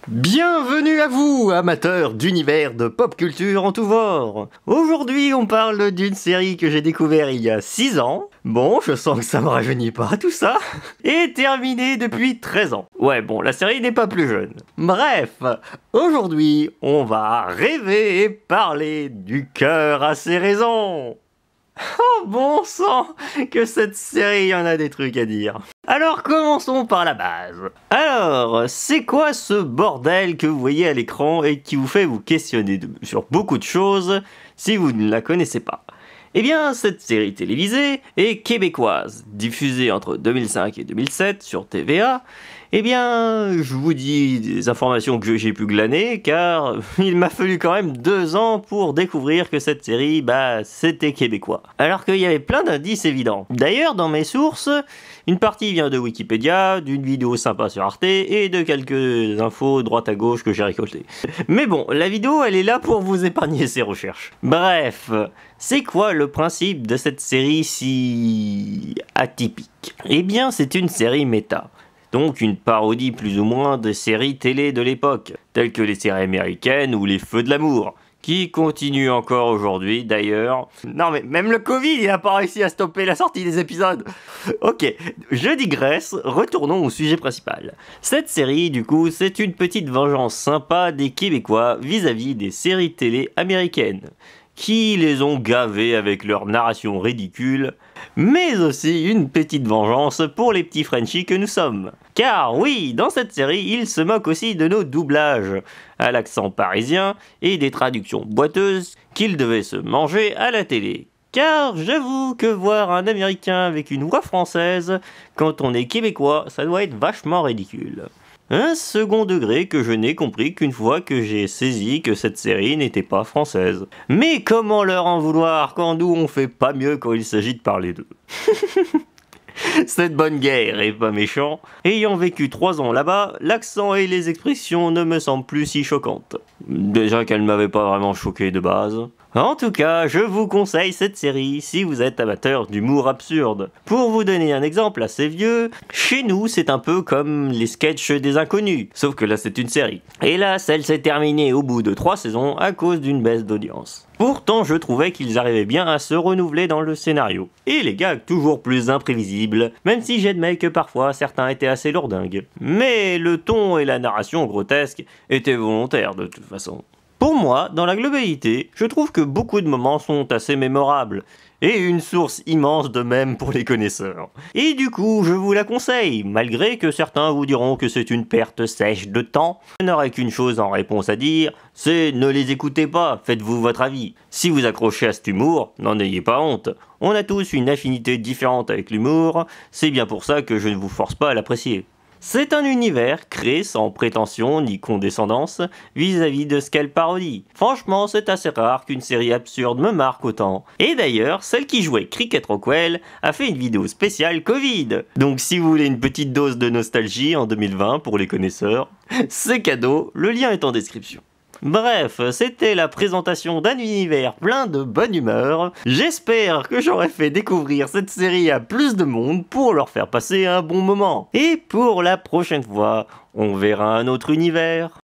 Bienvenue à vous, amateurs d'univers de pop culture en tout genre. Aujourd'hui, on parle d'une série que j'ai découverte il y a 6 ans. Bon, je sens que ça me rajeunit pas tout ça. Et terminée depuis 13 ans. Ouais, bon, la série n'est pas plus jeune. Bref, aujourd'hui, on va rêver et parler du cœur à ses raisons. Oh bon sang, que cette série en a des trucs à dire. Alors commençons par la base. Alors, c'est quoi ce bordel que vous voyez à l'écran et qui vous fait vous questionner sur beaucoup de choses si vous ne la connaissez pas? Eh bien, cette série télévisée est québécoise, diffusée entre 2005 et 2007 sur TVA. Eh bien, je vous dis des informations que j'ai pu glaner, car il m'a fallu quand même 2 ans pour découvrir que cette série, c'était québécois. Alors qu'il y avait plein d'indices évidents. D'ailleurs, dans mes sources, une partie vient de Wikipédia, d'une vidéo sympa sur Arte, et de quelques infos droite à gauche que j'ai récoltées. Mais bon, la vidéo, elle est là pour vous épargner ces recherches. Bref, c'est quoi le principe de cette série si atypique? Eh bien, c'est une série méta. Donc une parodie plus ou moins des séries télé de l'époque, telles que les séries américaines ou les Feux de l'amour, qui continuent encore aujourd'hui d'ailleurs. Non mais même le Covid, il n'a pas réussi à stopper la sortie des épisodes. Ok, je digresse, retournons au sujet principal. Cette série, du coup, c'est une petite vengeance sympa des Québécois vis-à-vis des séries télé américaines, qui les ont gavés avec leur narration ridicule, mais aussi une petite vengeance pour les petits Frenchies que nous sommes. Car oui, dans cette série, ils se moquent aussi de nos doublages, à l'accent parisien et des traductions boiteuses qu'ils devaient se manger à la télé. Car j'avoue que voir un Américain avec une voix française, quand on est Québécois, ça doit être vachement ridicule. Un second degré que je n'ai compris qu'une fois que j'ai saisi que cette série n'était pas française. Mais comment leur en vouloir quand nous on fait pas mieux quand il s'agit de parler d'eux? Cette bonne guerre est pas méchant. Ayant vécu 3 ans là-bas, l'accent et les expressions ne me semblent plus si choquantes. Déjà qu'elles ne m'avaient pas vraiment choqué de base. En tout cas, je vous conseille cette série si vous êtes amateur d'humour absurde. Pour vous donner un exemple assez vieux, chez nous c'est un peu comme les sketchs des Inconnus, sauf que là c'est une série. Et là, celle s'est terminée au bout de 3 saisons à cause d'une baisse d'audience. Pourtant, je trouvais qu'ils arrivaient bien à se renouveler dans le scénario. Et les gags toujours plus imprévisibles, même si j'admets que parfois certains étaient assez lourdingues. Mais le ton et la narration grotesque étaient volontaires de toute façon. Pour moi, dans la globalité, je trouve que beaucoup de moments sont assez mémorables, et une source immense de mèmes pour les connaisseurs. Et du coup, je vous la conseille, malgré que certains vous diront que c'est une perte sèche de temps. Je n'aurai qu'une chose en réponse à dire, c'est ne les écoutez pas, faites-vous votre avis. Si vous accrochez à cet humour, n'en ayez pas honte. On a tous une affinité différente avec l'humour, c'est bien pour ça que je ne vous force pas à l'apprécier. C'est un univers créé sans prétention ni condescendance vis-à-vis de ce qu'elle parodie. Franchement, c'est assez rare qu'une série absurde me marque autant. Et d'ailleurs, celle qui jouait Cricket Rockwell a fait une vidéo spéciale Covid. Donc si vous voulez une petite dose de nostalgie en 2020 pour les connaisseurs, c'est cadeau, le lien est en description. Bref, c'était la présentation d'un univers plein de bonne humeur. J'espère que j'aurai fait découvrir cette série à plus de monde pour leur faire passer un bon moment. Et pour la prochaine fois, on verra un autre univers.